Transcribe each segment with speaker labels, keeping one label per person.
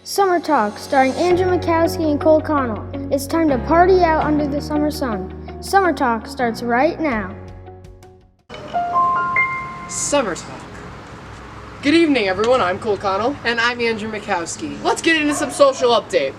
Speaker 1: Summer Talk, starring Andrew Mikowski and Cole Connell. It's time to party out under the summer sun. Summer Talk starts right now.
Speaker 2: Summer Talk.
Speaker 3: Good evening, everyone. I'm Cole Connell.
Speaker 2: And I'm Andrew Mikowski.
Speaker 3: Let's get into some social update.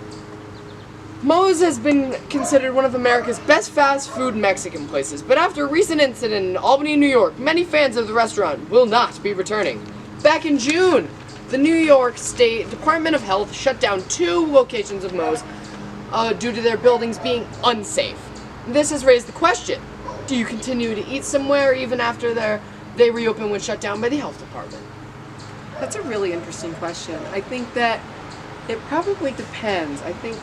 Speaker 3: Moe's has been considered one of America's best fast food Mexican places, but after a recent incident in Albany, New York, many fans of the restaurant will not be returning. Back in June, the New York State Department of Health shut down 2 locations of Moe's due to their buildings being unsafe. This has raised the question, do you continue to eat somewhere even after they reopen when shut down by the health department?
Speaker 2: That's a really interesting question. I think that it probably depends. I think,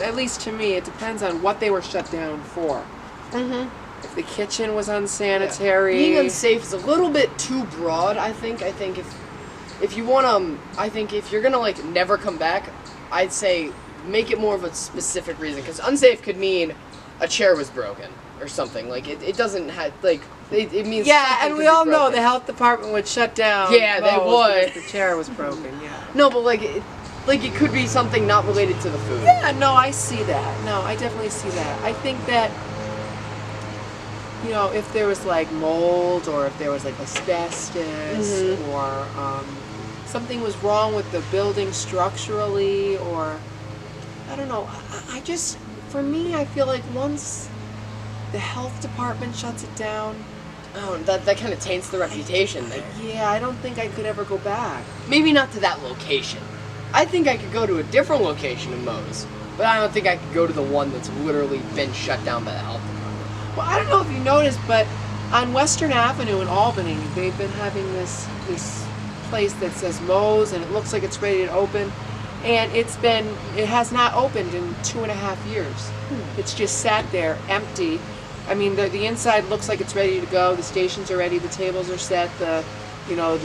Speaker 2: at least to me, it depends on what they were shut down for.
Speaker 3: Mm-hmm.
Speaker 2: If the kitchen was unsanitary.
Speaker 3: Yeah. Being unsafe is a little bit too broad, I think. I think if you want to, I think if you're going to, never come back, I'd say make it more of a specific reason. Because unsafe could mean a chair was broken or something. It doesn't have, it means
Speaker 2: yeah, and we all know the health department would shut down.
Speaker 3: Yeah, they would.
Speaker 2: If the chair was broken, yeah.
Speaker 3: No, but, it could be something not related to the food.
Speaker 2: Yeah, no, I see that. No, I definitely see that. I think that, if there was, mold or if there was, asbestos or, something was wrong with the building structurally, or I don't know. For me, I feel like once the health department shuts it down,
Speaker 3: that kind of taints the reputation there.
Speaker 2: Yeah, I don't think I could ever go back.
Speaker 3: Maybe not to that location. I think I could go to a different location in Moe's, but I don't think I could go to the one that's literally been shut down by the health department.
Speaker 2: Well, I don't know if you noticed, but on Western Avenue in Albany, they've been having this place that says Moe's, and it looks like it's ready to open, and it has not opened in 2.5 years. It's just sat there empty. I mean, the inside looks like it's ready to go. The stations are ready. The tables are set. The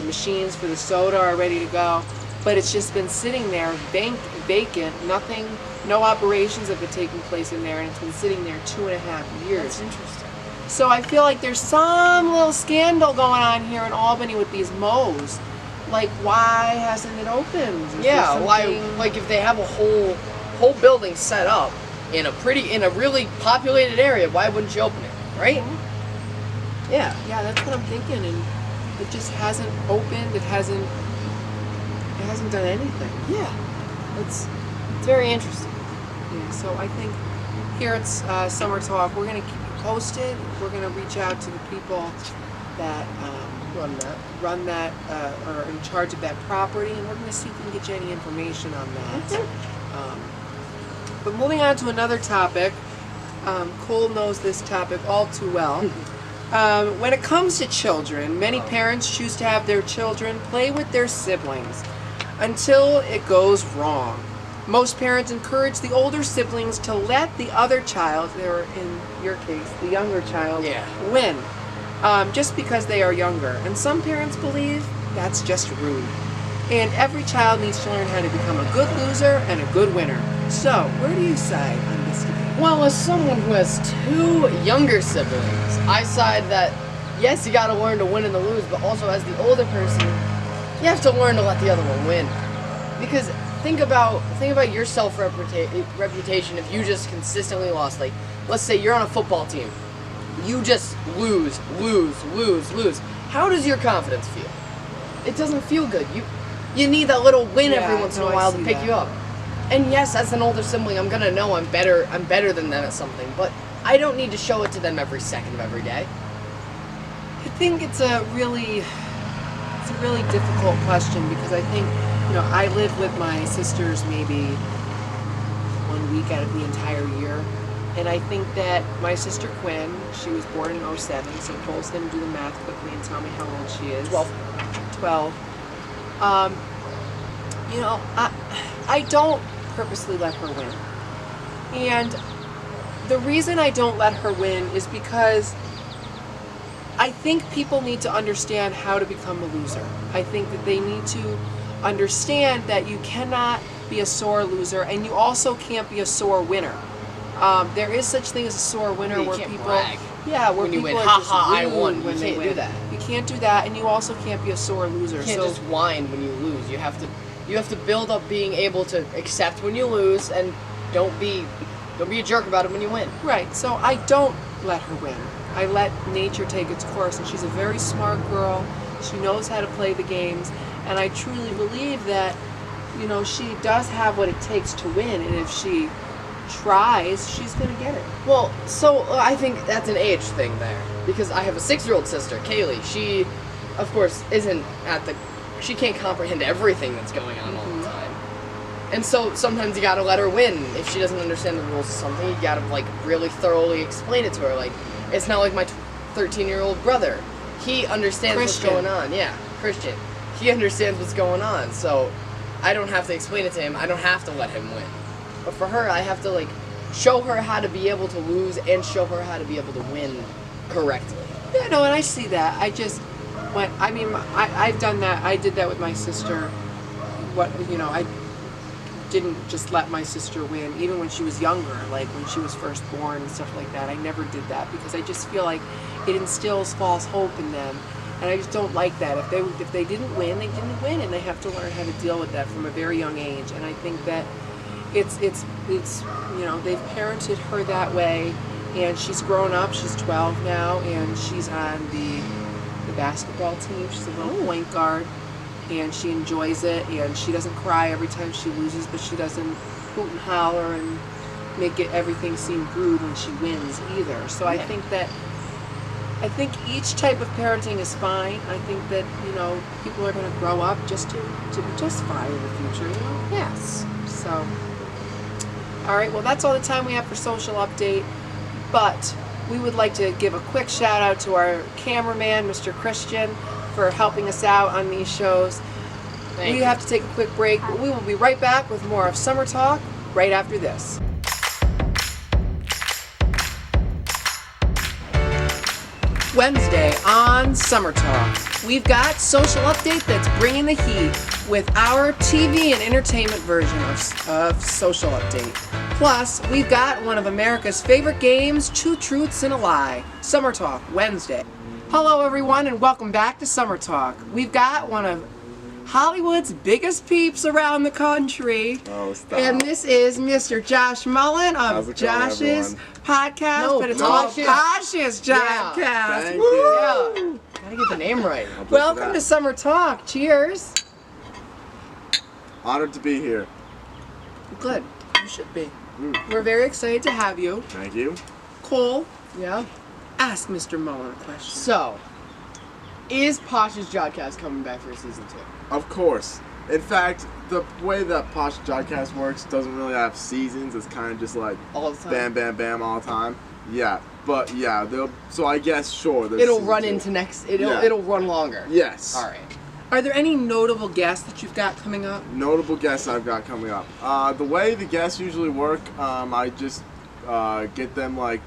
Speaker 2: machines for the soda are ready to go. But it's just been sitting there, vacant. Nothing, no operations have been taking place in there, and it's been sitting there 2.5 years.
Speaker 3: That's interesting.
Speaker 2: So I feel like there's some little scandal going on here in Albany with these Moe's. Why hasn't it opened?
Speaker 3: Yeah, why? If they have a whole building set up in a really populated area, why wouldn't you open it, right?
Speaker 2: Mm-hmm. Yeah, that's what I'm thinking, and it just hasn't opened. It hasn't done anything.
Speaker 3: Yeah, it's very interesting.
Speaker 2: Yeah, so I think here at Summer Talk, we're going to keep you posted. We're going to reach out to the people that run that, are in charge of that property, and we're going to see if we can get you any information on that. But moving on to another topic, Cole knows this topic all too well. When it comes to children, many parents choose to have their children play with their siblings until it goes wrong. Most parents encourage the older siblings to let the other child, or in your case, the younger child, win, just because they are younger. And some parents believe that's just rude. And every child needs to learn how to become a good loser and a good winner. So, where do you side on this debate?
Speaker 3: Well, as someone who has 2 younger siblings, I side that, yes, you gotta learn to win and to lose, but also as the older person, you have to learn to let the other one win. Because think about your self-reputation if you just consistently lost. Let's say you're on a football team. You just lose. How does your confidence feel? It doesn't feel good. You need that little win every once in a while to pick you up. And yes, as an older sibling, I'm gonna know I'm better than them at something, but I don't need to show it to them every second of every day.
Speaker 2: I think it's a really difficult question, because I think, I live with my sisters maybe 1 week out of the entire year. And I think that my sister Quinn, she was born in 2007, so Cole's going to do the math quickly and tell me how old she is. 12. I don't purposely let her win. And the reason I don't let her win is because I think people need to understand how to become a loser. I think that they need to understand that you cannot be a sore loser, and you also can't be a sore winner. There is such thing as a sore winner where people
Speaker 3: brag.
Speaker 2: Yeah, where
Speaker 3: when you
Speaker 2: people
Speaker 3: win,
Speaker 2: are just
Speaker 3: I
Speaker 2: rude
Speaker 3: won.
Speaker 2: when
Speaker 3: You
Speaker 2: they
Speaker 3: can't
Speaker 2: win.
Speaker 3: do that.
Speaker 2: You can't do that, and you also can't be a sore loser.
Speaker 3: You can't just whine when you lose. You have to You have to build up being able to accept when you lose and don't be a jerk about it when you win.
Speaker 2: Right, so I don't let her win. I let nature take its course, and she's a very smart girl. She knows how to play the games, and I truly believe that, you know, she does have what it takes to win, and if she tries, she's going to get it.
Speaker 3: Well, so I think that's an age thing there, because I have a 6-year-old sister, Kaylee. She, of course, she can't comprehend everything that's going on all the time. And so sometimes you gotta let her win. If she doesn't understand the rules of something, you gotta like really thoroughly explain it to her. Like, it's not like my 13-year-old brother. He understands
Speaker 2: Christian.
Speaker 3: what's going on. Yeah, Christian. He understands what's going on. So I don't have to explain it to him. I don't have to let him win. But for her, I have to like show her how to be able to lose and show her how to be able to win correctly.
Speaker 2: Yeah, no, and I see that. I've done that. I did that with my sister. I didn't just let my sister win, even when she was younger, like when she was first born and stuff like that. I never did that because I just feel like it instills false hope in them, and I just don't like that. If they didn't win, they didn't win, and they have to learn how to deal with that from a very young age. And I think that it's they've parented her that way, and she's grown up. She's 12 now, and she's on the basketball team. She's a little point guard. And she enjoys it, and she doesn't cry every time she loses, but she doesn't hoot and holler and make everything seem rude when she wins either. So I think each type of parenting is fine. I think that, people are going to grow up just to be just fine in the future,
Speaker 3: Yes.
Speaker 2: So, all right, well, that's all the time we have for Social Update, but we would like to give a quick shout out to our cameraman, Mr. Christian, for helping us out on these shows. We have to take a quick break. We will be right back with more of Summer Talk right after this. Wednesday on Summer Talk, we've got Social Update that's bringing the heat with our TV and entertainment version of Social Update. Plus, we've got one of America's favorite games, Two Truths and a Lie, Summer Talk Wednesday. Hello everyone, and welcome back to Summer Talk. We've got one of Hollywood's biggest peeps around the country.
Speaker 4: Oh, stop.
Speaker 2: And this is Mr. Josh Mullin of Josh's podcast, but it's called Posh's Jodcast.
Speaker 4: Thank
Speaker 2: Woo!
Speaker 3: Yeah. Gotta get the name right.
Speaker 2: Welcome to Summer Talk. Cheers.
Speaker 4: Honored to be here.
Speaker 2: Good. You should be. We're very excited to have you.
Speaker 4: Thank you.
Speaker 2: Cole,
Speaker 3: Yeah.
Speaker 2: ask Mr. Mullin a question.
Speaker 3: So, is Posh's Jodcast coming back for season 2?
Speaker 4: Of course. In fact, the way that Posh Jodcast works doesn't really have seasons. It's kind of just like
Speaker 3: All the time?
Speaker 4: bam, bam, bam all the time. Yeah, but yeah, so I guess sure. there's
Speaker 3: It'll
Speaker 4: season
Speaker 3: run
Speaker 4: 2.
Speaker 3: into next.
Speaker 4: Yeah.
Speaker 3: It'll run longer.
Speaker 4: Yes.
Speaker 3: All right.
Speaker 2: Are there any notable guests that you've got coming up?
Speaker 4: Notable guests I've got coming up. The way the guests usually work, I just get them like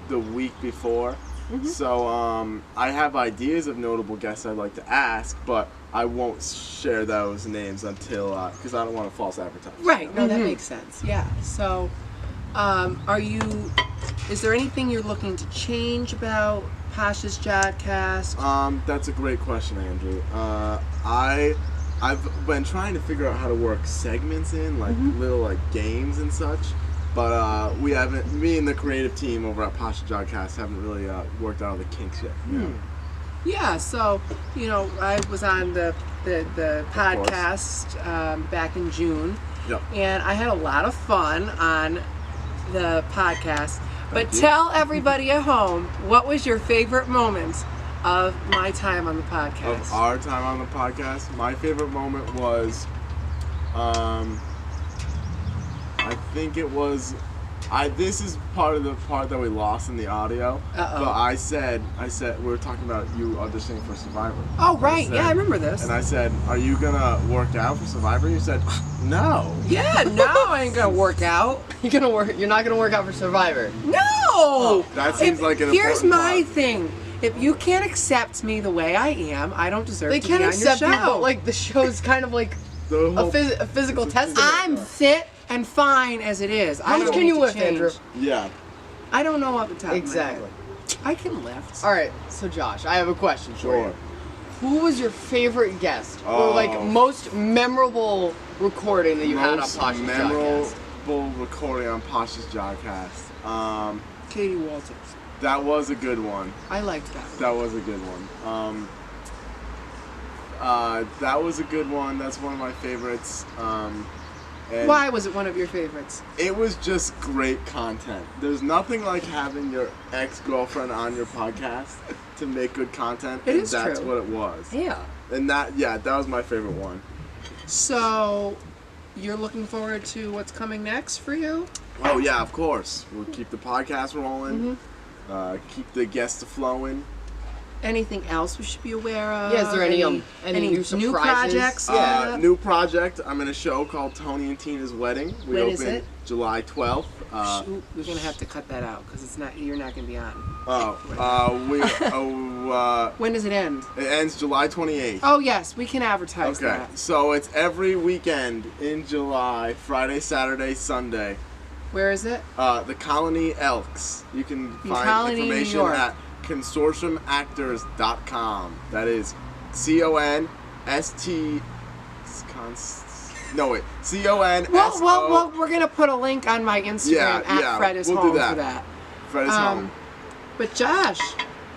Speaker 4: the week before. So I have ideas of notable guests I'd like to ask, but I won't share those names until because I don't want to false advertise.
Speaker 2: Right. No, that makes sense. Yeah. So, is there anything you're looking to change about Posh's Jodcast?
Speaker 4: That's a great question, Andrew. I've been trying to figure out how to work segments in, like little like games and such. But we haven't. Me and the creative team over at Posh Jodcast haven't really worked out all the kinks yet.
Speaker 2: Yeah. So, I was on the podcast back in June,
Speaker 4: Yep.
Speaker 2: and I had a lot of fun on the podcast. But
Speaker 4: Thank you.
Speaker 2: tell everybody at home, what was your favorite moment of my time on the podcast?
Speaker 4: Of our time on the podcast, my favorite moment was, I think it was, this is part of the part that we lost in the audio.
Speaker 2: Uh-oh.
Speaker 4: But I said, we were talking about you auditioning for Survivor.
Speaker 2: Oh, right.
Speaker 4: said-
Speaker 2: Yeah, I remember this.
Speaker 4: And I said, are you gonna work out for Survivor? You said, no.
Speaker 2: Yeah, no, I ain't gonna work out.
Speaker 3: You're not gonna work out for Survivor.
Speaker 2: No!
Speaker 4: That seems like an
Speaker 2: Here's
Speaker 4: important
Speaker 2: my
Speaker 4: part.
Speaker 2: thing. If you can't accept me the way I am, I don't deserve
Speaker 3: They
Speaker 2: to
Speaker 3: can
Speaker 2: be on
Speaker 3: accept
Speaker 2: your
Speaker 3: you,
Speaker 2: show.
Speaker 3: but like the show's kind of like
Speaker 4: The whole,
Speaker 3: a physical testament.
Speaker 2: I'm fit and fine as it is.
Speaker 3: How much can you lift, Andrew?
Speaker 4: yeah.
Speaker 2: I don't know off the top
Speaker 3: Exactly.
Speaker 2: of my head. I can lift.
Speaker 3: All right. So Josh, I have a question for
Speaker 4: Sure.
Speaker 3: you. who was your favorite guest?
Speaker 4: Oh.
Speaker 3: Or like most memorable recording that you had on
Speaker 4: Most
Speaker 3: Posh's
Speaker 4: memorable
Speaker 3: Jodcast?
Speaker 4: recording on Posh's Jodcast.
Speaker 2: Katie Walters.
Speaker 4: That was a good one.
Speaker 2: I liked that.
Speaker 4: That was a good one. That was a good one. That's one of my favorites. And
Speaker 2: Why was it one of your favorites?
Speaker 4: it was just great content. There's nothing like having your ex-girlfriend on your podcast to make good content.
Speaker 2: It
Speaker 4: and
Speaker 2: is
Speaker 4: that's
Speaker 2: true.
Speaker 4: what it was.
Speaker 3: Yeah.
Speaker 4: And that was my favorite one.
Speaker 2: So, you're looking forward to what's coming next for you?
Speaker 4: Oh yeah, of course. We'll keep the podcast rolling. Keep the guests flowing.
Speaker 2: Anything else we should be aware of?
Speaker 3: Yeah, is there any new
Speaker 2: new
Speaker 3: surprises?
Speaker 2: projects?
Speaker 4: New project. I'm in a show called Tony and Tina's Wedding. We
Speaker 2: When
Speaker 4: open
Speaker 2: is it?
Speaker 4: July 12th.
Speaker 2: Shoot, we're gonna have to cut that out because it's not. You're not gonna be on. When does it end?
Speaker 4: It ends July 28th.
Speaker 2: Oh yes, we can advertise
Speaker 4: Okay,
Speaker 2: that.
Speaker 4: so it's every weekend in July, Friday, Saturday, Sunday.
Speaker 2: Where is it?
Speaker 4: The Colony Elks. You can find
Speaker 2: Colony, New
Speaker 4: information
Speaker 2: York.
Speaker 4: at consortiumactors.com. That is CONST. No wait, CONSO.
Speaker 2: Well, we're gonna put a link on my Instagram at Fred is
Speaker 4: we'll
Speaker 2: home
Speaker 4: do that.
Speaker 2: for that.
Speaker 4: Fred is home.
Speaker 2: But Josh,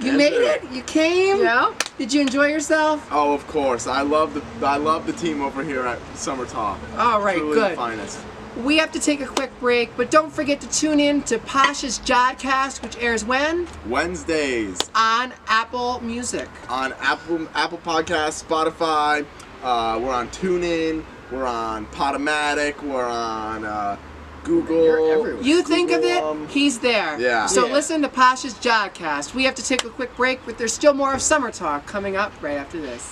Speaker 2: you
Speaker 4: Yes,
Speaker 2: made
Speaker 4: sir.
Speaker 2: it. You came.
Speaker 3: Yeah.
Speaker 2: Did you enjoy yourself?
Speaker 4: Oh, of course. I love the team over here at SummerTalk.
Speaker 2: All right,
Speaker 4: Truly
Speaker 2: good.
Speaker 4: the finest.
Speaker 2: We have to take a quick break, but don't forget to tune in to Posh's Jodcast, which airs when?
Speaker 4: Wednesdays
Speaker 2: On Apple Music.
Speaker 4: on Apple Podcasts, Spotify. We're on TuneIn. We're on Podomatic. We're on Google.
Speaker 3: You're everywhere.
Speaker 2: You think of it,
Speaker 4: Google,
Speaker 2: he's there.
Speaker 4: Yeah.
Speaker 2: So
Speaker 3: Yeah.
Speaker 2: listen to Posh's Jodcast. We have to take a quick break, but there's still more of Summer Talk coming up right after this.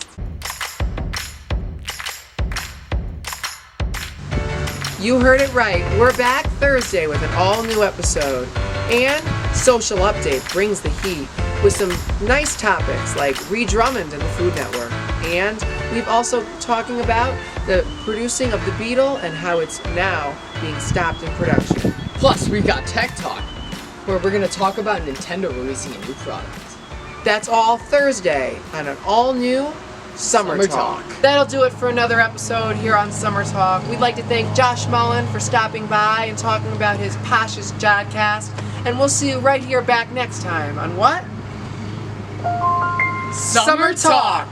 Speaker 2: You heard it right. We're back Thursday with an all-new episode. And Social Update brings the heat with some nice topics like Ree Drummond and the Food Network. And we've also talking about the producing of The Beetle and how it's now being stopped in production.
Speaker 3: Plus, we've got Tech Talk, where we're going to talk about Nintendo releasing a new product.
Speaker 2: That's all Thursday on an all-new Summer
Speaker 3: Summer
Speaker 2: Talk.
Speaker 3: Talk.
Speaker 2: That'll do it for another episode here on Summer Talk. We'd like to thank Josh Mullin for stopping by and talking about his Posh's Jodcast. And we'll see you right here back next time on what?
Speaker 3: Summer Talk.